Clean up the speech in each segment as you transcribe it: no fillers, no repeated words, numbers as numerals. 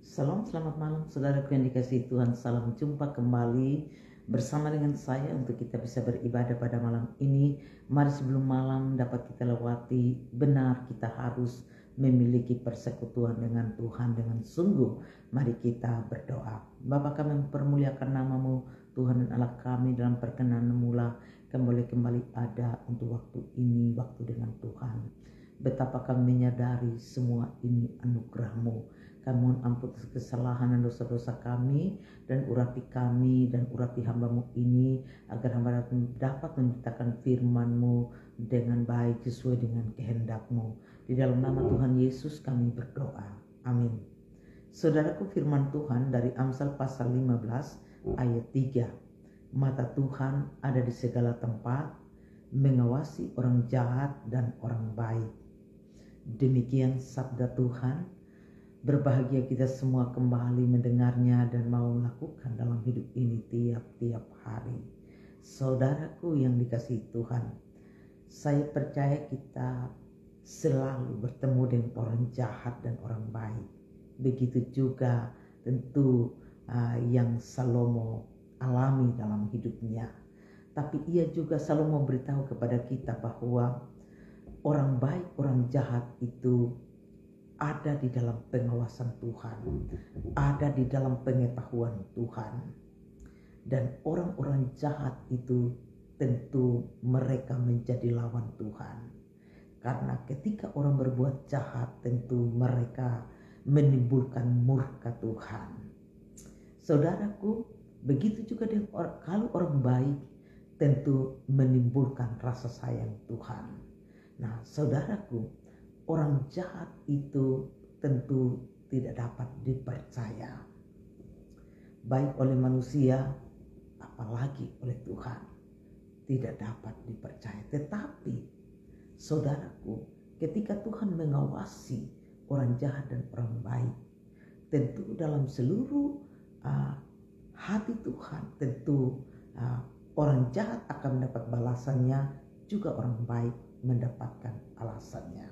Salam, selamat malam saudaraku yang dikasihi Tuhan. Salam jumpa kembali bersama dengan saya untuk kita bisa beribadah pada malam ini. Mari sebelum malam dapat kita lewati, benar kita harus memiliki persekutuan dengan Tuhan dengan sungguh. Mari kita berdoa. Bapa, kami mempermuliakan namamu Tuhan dan Allah kami, dalam perkenan-Mu lah kami boleh kembali ada untuk waktu ini, waktu dengan Tuhan. Betapa kami menyadari semua ini anugerah-Mu. Kami mohon ampun kesalahan dan dosa-dosa kami, dan urapi kami dan urapi hamba-Mu ini, agar hamba dapat memberitakan firman-Mu dengan baik sesuai dengan kehendak-Mu. Di dalam nama Tuhan Yesus kami berdoa. Amin. Saudaraku, firman Tuhan dari Amsal pasal 15 ayat 3. Mata Tuhan ada di segala tempat, mengawasi orang jahat dan orang baik. Demikian sabda Tuhan. Berbahagia kita semua kembali mendengarnya dan mau melakukan dalam hidup ini tiap-tiap hari. Saudaraku yang dikasihi Tuhan, saya percaya kita selalu bertemu dengan orang jahat dan orang baik. Begitu juga tentu yang Salomo alami dalam hidupnya. Tapi ia juga selalu memberitahu kepada kita bahwa orang baik, orang jahat itu ada di dalam pengawasan Tuhan, ada di dalam pengetahuan Tuhan. Dan orang-orang jahat itu tentu mereka menjadi lawan Tuhan. Karena ketika orang berbuat jahat, tentu mereka menimbulkan murka Tuhan. Saudaraku, begitu juga dengan kalau orang baik tentu menimbulkan rasa sayang Tuhan. Nah, saudaraku, orang jahat itu tentu tidak dapat dipercaya, baik oleh manusia apalagi oleh Tuhan, tidak dapat dipercaya. Tetapi saudaraku, ketika Tuhan mengawasi orang jahat dan orang baik, tentu dalam seluruh hati Tuhan, tentu orang jahat akan mendapat balasannya, juga orang baik mendapatkan alasannya.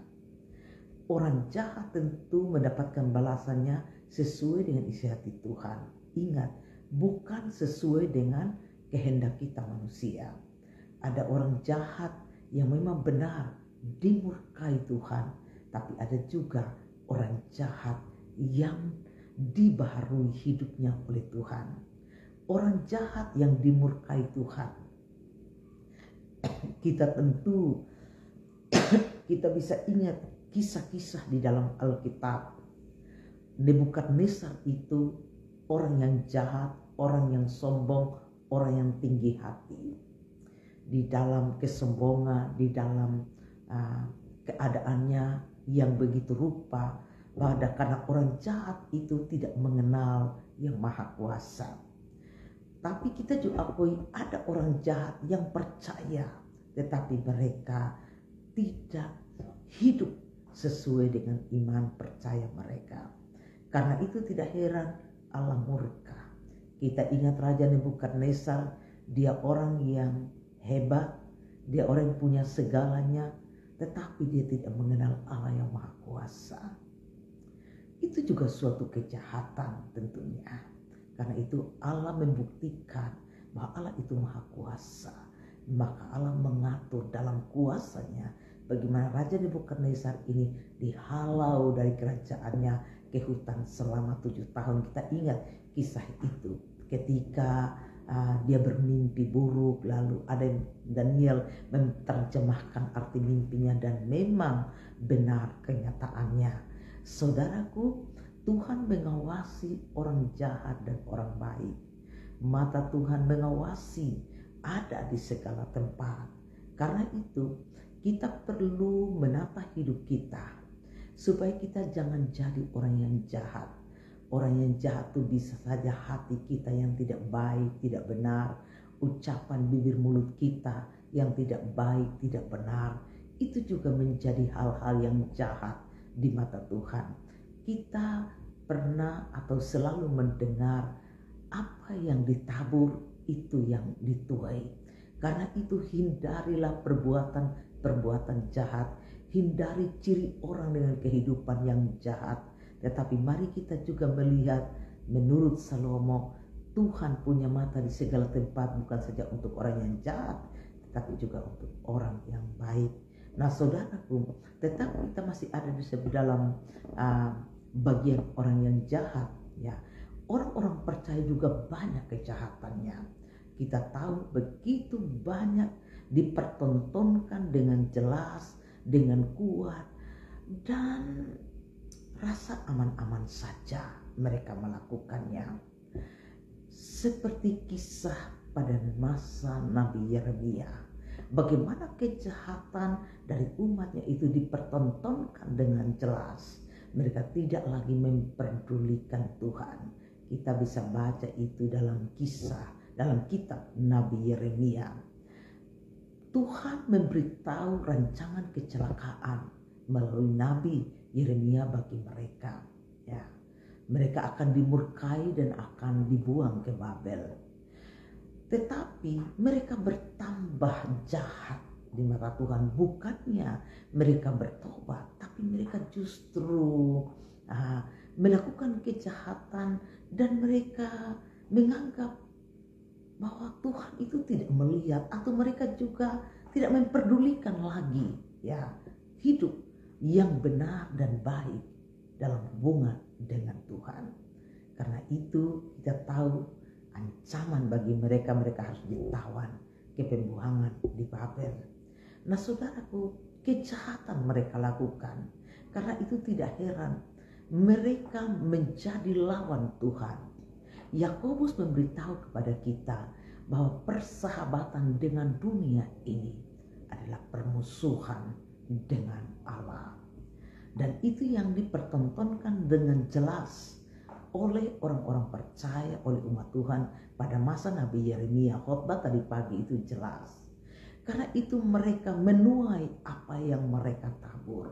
Orang jahat tentu mendapatkan balasannya sesuai dengan isi hati Tuhan. Ingat, bukan sesuai dengan kehendak kita manusia. Ada orang jahat yang memang benar dimurkai Tuhan, tapi ada juga orang jahat yang dibaharui hidupnya oleh Tuhan. Orang jahat yang dimurkai Tuhan, kita tentu kita bisa ingat kisah-kisah di dalam Alkitab. Nebukadnezar itu orang yang jahat, orang yang sombong, orang yang tinggi hati. Di dalam kesombongan, di dalam keadaannya yang begitu rupa, karena orang jahat itu tidak mengenal yang maha kuasa. Tapi kita juga akui ada orang jahat yang percaya, tetapi mereka tidak hidup sesuai dengan iman percaya mereka. Karena itu tidak heran Allah murka. Kita ingat Raja Nebukadnezar, dia orang yang hebat, dia orang yang punya segalanya, tetapi dia tidak mengenal Allah yang maha kuasa. Itu juga suatu kejahatan tentunya. Karena itu Allah membuktikan bahwa Allah itu maha kuasa. Maka Allah mengatur dalam kuasanya bagaimana Raja Nebukadnezar ini dihalau dari kerajaannya ke hutan selama 7 tahun. Kita ingat kisah itu ketika dia bermimpi buruk, lalu ada Daniel menerjemahkan arti mimpinya dan memang benar kenyataannya. Saudaraku, Tuhan mengawasi orang jahat dan orang baik. Mata Tuhan mengawasi ada di segala tempat. Karena itu kita perlu menata hidup kita supaya kita jangan jadi orang yang jahat. Orang yang jahat itu bisa saja hati kita yang tidak baik, tidak benar, ucapan bibir mulut kita yang tidak baik, tidak benar, itu juga menjadi hal-hal yang jahat di mata Tuhan. Kita pernah atau selalu mendengar apa yang ditabur itu yang dituai. Karena itu hindarilah perbuatan jahat, hindari ciri orang dengan kehidupan yang jahat, Tetapi mari kita juga melihat menurut Salomo, Tuhan punya mata di segala tempat, bukan saja untuk orang yang jahat, tetapi juga untuk orang yang baik. Nah saudaraku, tetapi kita masih ada di dalam bagian orang yang jahat, ya. Orang-orang percaya juga banyak kejahatannya. Kita tahu begitu banyak dipertontonkan dengan jelas, dengan kuat, dan rasa aman-aman saja mereka melakukannya. Seperti kisah pada masa Nabi Yeremia, bagaimana kejahatan dari umatnya itu dipertontonkan dengan jelas. Mereka tidak lagi memperdulikan Tuhan. Kita bisa baca itu dalam kisah, dalam kitab Nabi Yeremia. Tuhan memberitahu rancangan kecelakaan melalui Nabi Yeremia bagi mereka. Ya, mereka akan dimurkai dan akan dibuang ke Babel. Tetapi mereka bertambah jahat di mata Tuhan. Bukannya mereka bertobat, tapi mereka justru melakukan kejahatan, dan mereka menganggap bahwa Tuhan itu tidak melihat, atau mereka juga tidak memperdulikan lagi ya hidup yang benar dan baik dalam hubungan dengan Tuhan. Karena itu kita tahu ancaman bagi mereka harus ditawan ke pembuangan di Babel. Nah saudaraku, kejahatan mereka lakukan. Karena itu tidak heran mereka menjadi lawan Tuhan. Yakobus memberitahu kepada kita bahwa persahabatan dengan dunia ini adalah permusuhan dengan Allah. Dan itu yang dipertontonkan dengan jelas oleh orang-orang percaya, oleh umat Tuhan pada masa Nabi Yeremia. Khotbah tadi pagi itu jelas. Karena itu mereka menuai apa yang mereka tabur.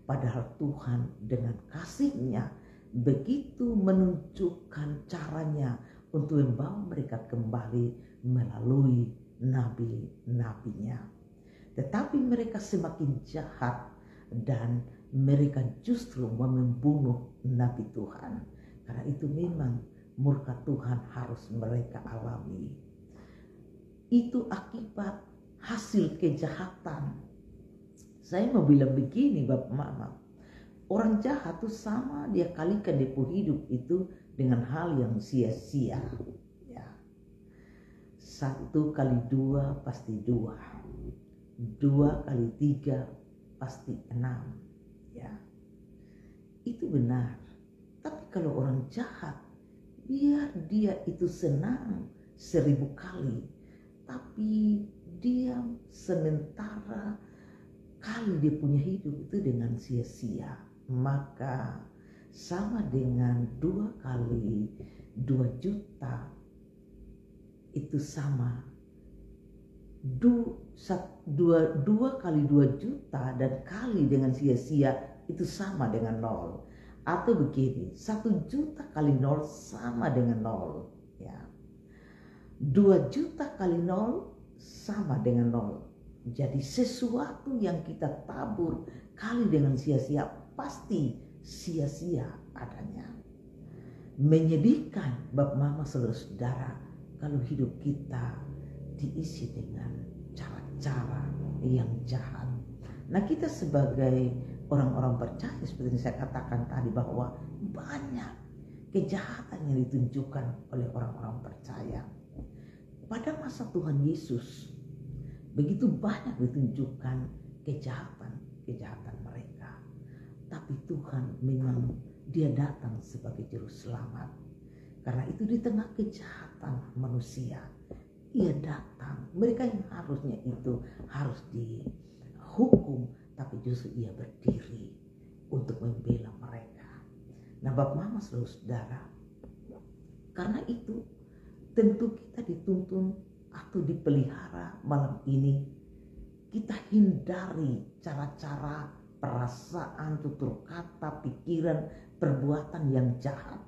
Padahal Tuhan dengan kasih-Nya begitu menunjukkan caranya untuk membawa mereka kembali melalui nabi-nabinya. Tetapi mereka semakin jahat dan mereka justru membunuh nabi Tuhan. Karena itu memang murka Tuhan harus mereka alami. Itu akibat hasil kejahatan. Saya mau bilang begini Bapak Mama, orang jahat itu sama dia kalikan dia hidup itu dengan hal yang sia-sia. Ya. 1 kali 2 pasti 2. 2 kali 3 pasti 6. Ya. Itu benar. Tapi kalau orang jahat, biar dia itu senang 1000 kali, tapi diam sementara kali dia punya hidup itu dengan sia-sia, maka sama dengan 2 kali 2 juta itu sama. 2 kali 2 juta dan kali dengan sia-sia itu sama dengan 0. Atau begini, 1 juta kali 0 sama dengan 0. Ya. 2 juta kali 0 sama dengan 0. Jadi sesuatu yang kita tabur kali dengan sia-sia pasti sia-sia adanya. Menyedihkan Bapak Mama Saudara-saudara kalau hidup kita diisi dengan cara-cara yang jahat. Nah kita sebagai orang-orang percaya seperti yang saya katakan tadi bahwa banyak kejahatan yang ditunjukkan oleh orang-orang percaya. Pada masa Tuhan Yesus begitu banyak ditunjukkan kejahatan mereka. Tapi Tuhan memang dia datang sebagai juru selamat. Karena itu di tengah kejahatan manusia, ia datang. Mereka yang harusnya itu harus dihukum, tapi justru ia berdiri untuk membela mereka. Nah Bapak Mama Saudara, karena itu tentu kita dituntun atau dipelihara malam ini. Kita hindari cara-cara, perasaan, tutur kata, pikiran, perbuatan yang jahat.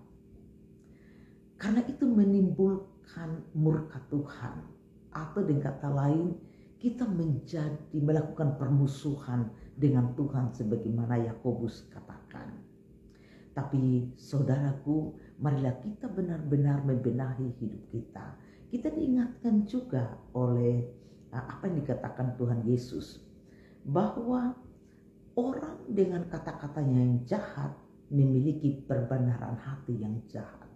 Karena itu menimbulkan murka Tuhan. Atau dengan kata lain, kita melakukan permusuhan dengan Tuhan sebagaimana Yakobus katakan. Tapi saudaraku, marilah kita benar-benar membenahi hidup kita. Kita diingatkan juga oleh apa yang dikatakan Tuhan Yesus, bahwa orang dengan kata-katanya yang jahat memiliki perbenaran hati yang jahat.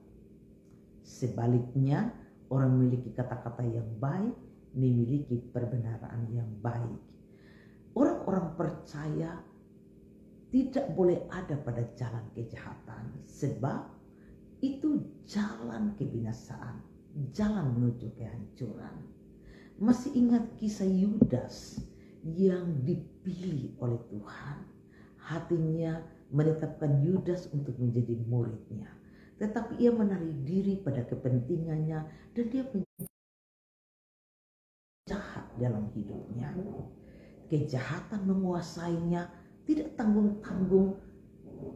Sebaliknya, orang memiliki kata-kata yang baik memiliki perbenaran yang baik. Orang-orang percaya tidak boleh ada pada jalan kejahatan, sebab itu jalan kebinasaan, jalan menuju kehancuran. Masih ingat kisah Yudas yang dipilih oleh Tuhan? Hatinya menetapkan Yudas untuk menjadi muridnya, tetapi ia menarik diri pada kepentingannya dan dia jahat dalam hidupnya. Kejahatan menguasainya, tidak tanggung-tanggung.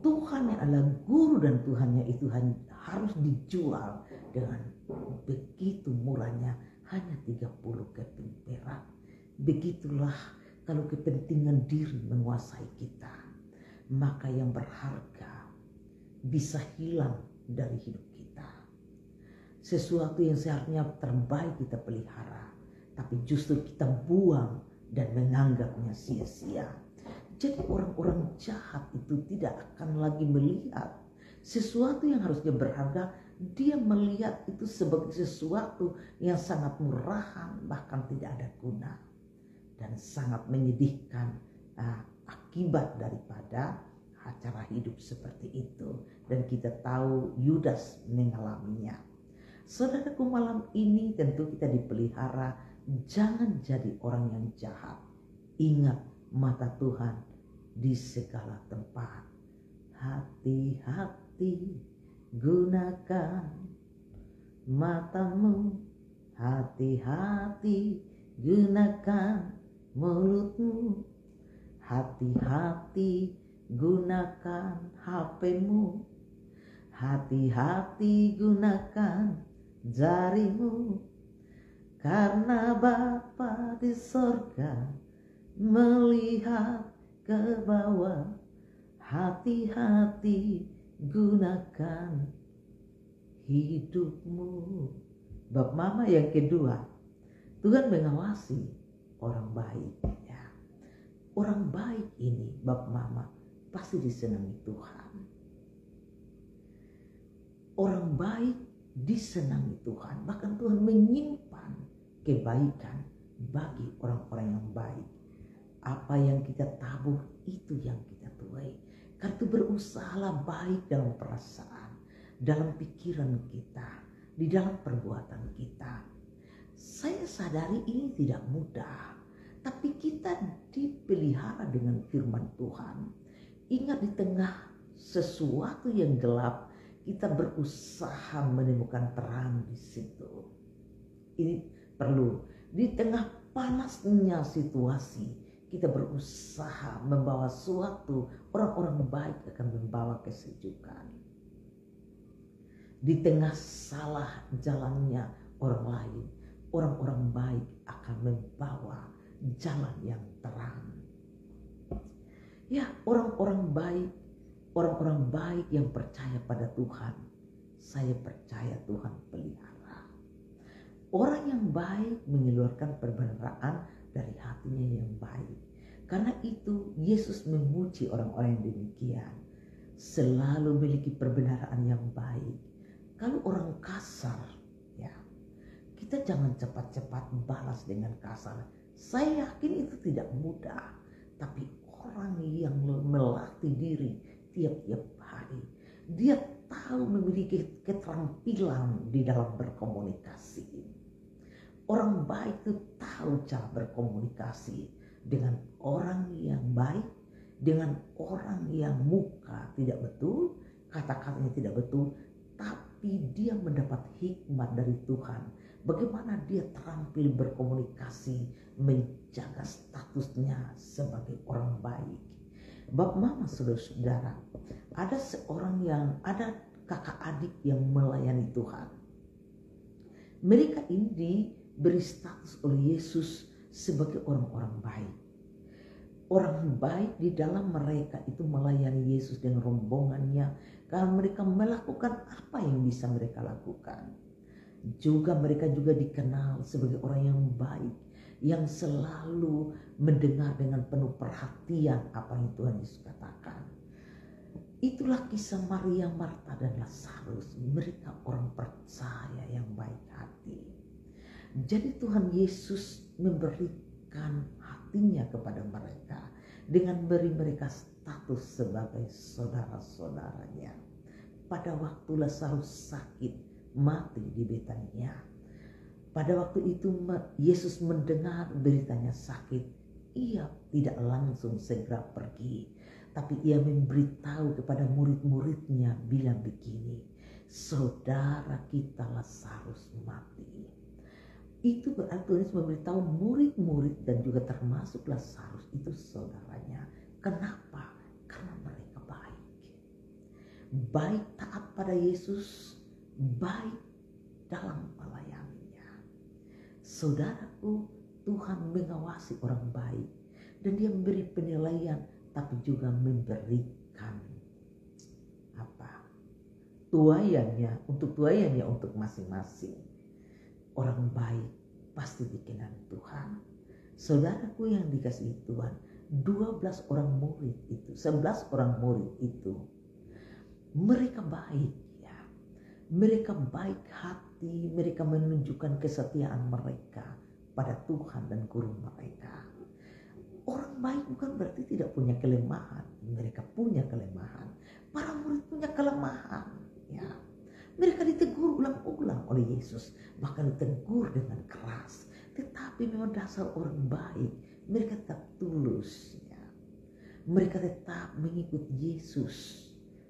Tuhan yang adalah guru dan Tuhannya itu harus dijual dengan begitu murahnya, hanya 30 keping perak. Begitulah kalau kepentingan diri menguasai kita, maka yang berharga bisa hilang dari hidup kita. Sesuatu yang seharusnya terbaik kita pelihara, tapi justru kita buang dan menganggapnya sia-sia. Jadi orang-orang jahat itu tidak akan lagi melihat sesuatu yang harusnya berharga. Dia melihat itu sebagai sesuatu yang sangat murahan, bahkan tidak ada guna. Dan sangat menyedihkan akibat daripada cara hidup seperti itu. Dan kita tahu Yudas mengalaminya. Saudaraku, malam ini tentu kita dipelihara. Jangan jadi orang yang jahat. Ingat, mata Tuhan di segala tempat. Hati-hati, gunakan matamu. Hati-hati, gunakan mulutmu. Hati-hati, gunakan HP-mu. Hati-hati, gunakan jarimu. Karena Bapa di sorga melihat ke bawah. Hati-hati, gunakan hidupmu. Bab mama yang kedua, Tuhan mengawasi orang baik. Ya. Orang baik ini, bab mama, pasti disenangi Tuhan. Orang baik disenangi Tuhan. Bahkan Tuhan menyimpan kebaikan bagi orang-orang yang baik. Apa yang kita tabur itu yang kita tuai. Karena itu berusahalah baik dalam perasaan, dalam pikiran kita, di dalam perbuatan kita. Saya sadari ini tidak mudah, tapi kita dipelihara dengan firman Tuhan. Ingat, di tengah sesuatu yang gelap, kita berusaha menemukan terang di situ. Ini perlu. Di tengah panasnya situasi, kita berusaha membawa suatu, orang-orang baik akan membawa kesejukan. Di tengah salah jalannya orang lain, orang-orang baik akan membawa jalan yang terang. Ya, orang-orang baik yang percaya pada Tuhan, saya percaya Tuhan pelihara. Orang yang baik mengeluarkan perbendaharaan dari hatinya yang baik. Karena itu Yesus memuji orang-orang yang demikian, selalu memiliki perbendaharaan yang baik. Kalau orang kasar, ya, kita jangan cepat-cepat balas dengan kasar. Saya yakin itu tidak mudah, tapi orang yang melatih diri tiap-tiap hari, dia tahu memiliki keterampilan di dalam berkomunikasi. Orang baik itu tahu cara berkomunikasi dengan orang yang baik, dengan orang yang muka tidak betul, kata-katanya tidak betul, tapi dia mendapat hikmat dari Tuhan. Bagaimana dia terampil berkomunikasi, menjaga statusnya sebagai orang baik. Bab mama, saudara-saudara, ada kakak adik yang melayani Tuhan. Mereka ini diberi status oleh Yesus sebagai orang-orang baik. Orang baik di dalam mereka itu melayani Yesus dengan rombongannya. Kalau mereka melakukan apa yang bisa mereka lakukan. Juga mereka juga dikenal sebagai orang yang baik, yang selalu mendengar dengan penuh perhatian apa yang Tuhan Yesus katakan. Itulah kisah Maria, Marta, dan Lazarus. Mereka orang percaya yang baik hati. Jadi Tuhan Yesus memberikan hatinya kepada mereka dengan beri mereka status sebagai saudara-saudaranya. Pada waktu Lazarus sakit mati di Betania, pada waktu itu Yesus mendengar beritanya sakit. Ia tidak langsung segera pergi, tapi ia memberitahu kepada murid-muridnya bilang begini, saudara kita Lazarus mati. Itu berarti Tuhan Yesus memberitahu murid-murid dan juga termasuk Lazarus itu saudaranya. Kenapa? Karena mereka baik. Baik taat pada Yesus, baik dalam melayaninya. Saudaraku, Tuhan mengawasi orang baik dan dia memberi penilaian, tapi juga memberikan tuaiannya untuk masing-masing. Orang baik pasti dikenal Tuhan. Saudaraku yang dikasihi Tuhan, 11 orang murid itu mereka baik ya. Mereka baik hati, mereka menunjukkan kesetiaan mereka pada Tuhan dan guru mereka. Orang baik bukan berarti tidak punya kelemahan. Mereka punya kelemahan. Para murid punya kelemahan ya. Mereka ditegur ulang-ulang oleh Yesus, bahkan ditegur dengan keras. Tetapi memang dasar orang baik, mereka tetap tulus. Ya. Mereka tetap mengikut Yesus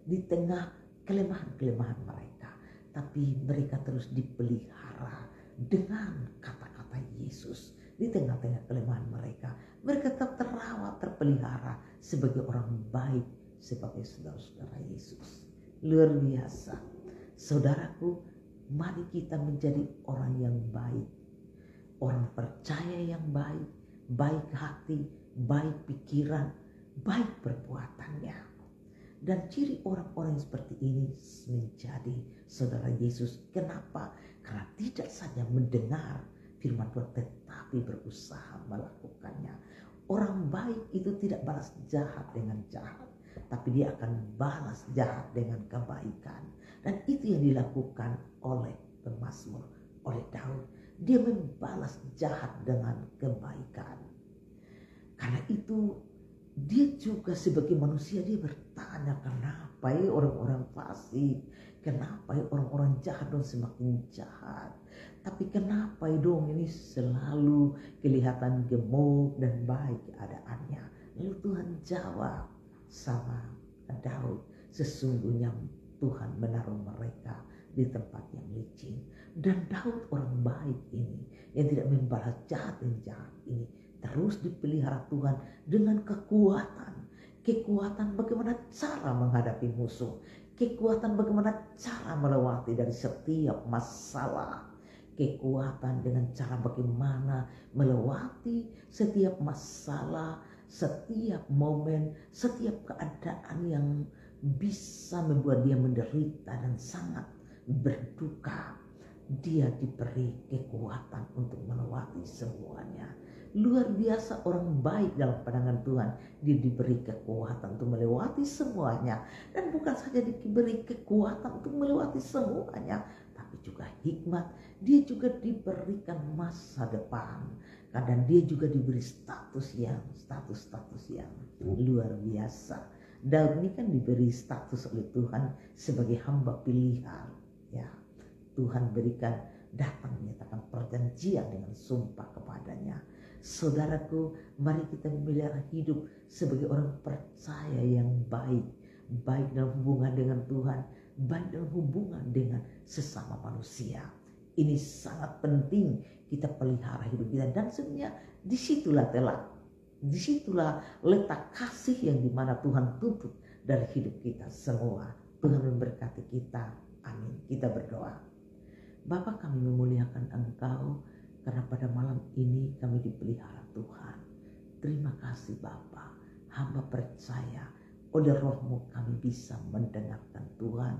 di tengah kelemahan-kelemahan mereka. Tapi mereka terus dipelihara dengan kata-kata Yesus. Di tengah-tengah kelemahan mereka, mereka tetap terawat, terpelihara sebagai orang baik, sebagai saudara-saudara Yesus. Luar biasa. Saudaraku, mari kita menjadi orang yang baik. Orang percaya yang baik, baik hati, baik pikiran, baik perbuatannya. Dan ciri orang-orang seperti ini menjadi saudara Yesus. Kenapa? Karena tidak saja mendengar firman Tuhan, tetapi berusaha melakukannya. Orang baik itu tidak balas jahat dengan jahat, tapi dia akan balas jahat dengan kebaikan. Dan itu yang dilakukan oleh pemazmur, oleh Daud. Dia membalas jahat dengan kebaikan. Karena itu dia juga sebagai manusia dia bertanya, kenapa ya orang-orang fasik, kenapa ya orang-orang jahat dan semakin jahat. Tapi kenapa ya dong ini selalu kelihatan gemuk dan baik keadaannya. Lalu Tuhan jawab sama Daud, sesungguhnya Tuhan menaruh mereka di tempat yang licin. Dan Daud orang baik ini yang tidak membalas jahat dan jahat ini terus dipelihara Tuhan dengan kekuatan. Kekuatan bagaimana cara menghadapi musuh. Kekuatan bagaimana cara melewati dari setiap masalah. Kekuatan dengan cara bagaimana melewati setiap masalah, setiap momen, setiap keadaan yang bisa membuat dia menderita dan sangat berduka. Dia diberi kekuatan untuk melewati semuanya. Luar biasa orang baik dalam pandangan Tuhan. Dia diberi kekuatan untuk melewati semuanya. Dan bukan saja diberi kekuatan untuk melewati semuanya, tapi juga hikmat. Dia juga diberikan masa depan. Kadang dia juga diberi status yang luar biasa. Daud ini kan diberi status oleh Tuhan sebagai hamba pilihan. Ya, Tuhan berikan datang menyatakan perjanjian dengan sumpah kepadanya. Saudaraku, mari kita memelihara hidup sebagai orang percaya yang baik. Baik dalam hubungan dengan Tuhan, baik dalam hubungan dengan sesama manusia. Ini sangat penting kita pelihara hidup kita. Dan sebenarnya disitulah letak kasih yang dimana Tuhan tuntut dari hidup kita semua. Tuhan memberkati kita. Amin. Kita berdoa. Bapa, kami memuliakan Engkau karena pada malam ini kami dipelihara Tuhan. Terima kasih Bapa. Hamba percaya oleh rohmu kami bisa mendengarkan Tuhan.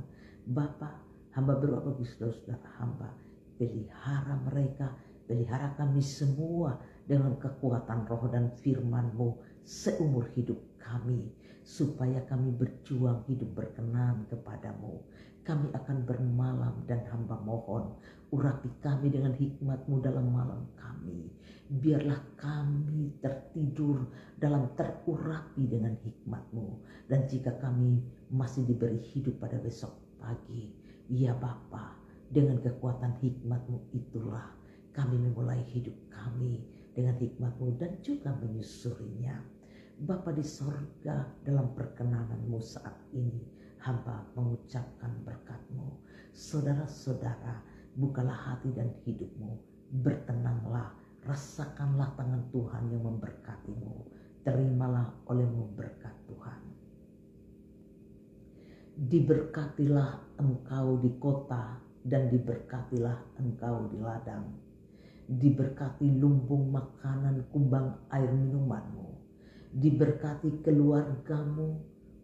Bapa, hamba berdoa bagi saudara-saudara hamba, pelihara mereka, pelihara kami semua dengan kekuatan roh dan firman-Mu seumur hidup kami, supaya kami berjuang hidup berkenan kepadamu. Kami akan bermalam dan hamba mohon, urapi kami dengan hikmat-Mu dalam malam kami. Biarlah kami tertidur dalam terurapi dengan hikmat-Mu. Dan jika kami masih diberi hidup pada besok pagi, ya Bapa, dengan kekuatan hikmat-Mu itulah kami memulai hidup kami dengan hikmat-Mu dan juga menyusurinya. Bapa di sorga, dalam perkenanan-Mu saat ini, hamba mengucapkan berkat-Mu. Saudara-saudara, bukalah hati dan hidup-Mu, bertenanglah, rasakanlah tangan Tuhan yang memberkati-Mu. Terimalah oleh-Mu berkat Tuhan. Diberkatilah engkau di kota dan diberkatilah engkau di ladang. Diberkati lumbung makanan, kumbang air minumanmu. Diberkati keluargamu,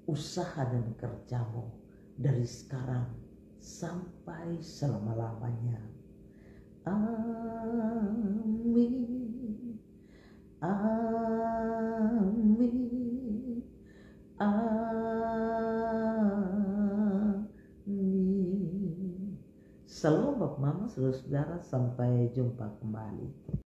usaha dan kerjamu dari sekarang sampai selama-lamanya. Amin. Amin. Amin. Salam Bapak Mama, saudara-saudara, sampai jumpa kembali.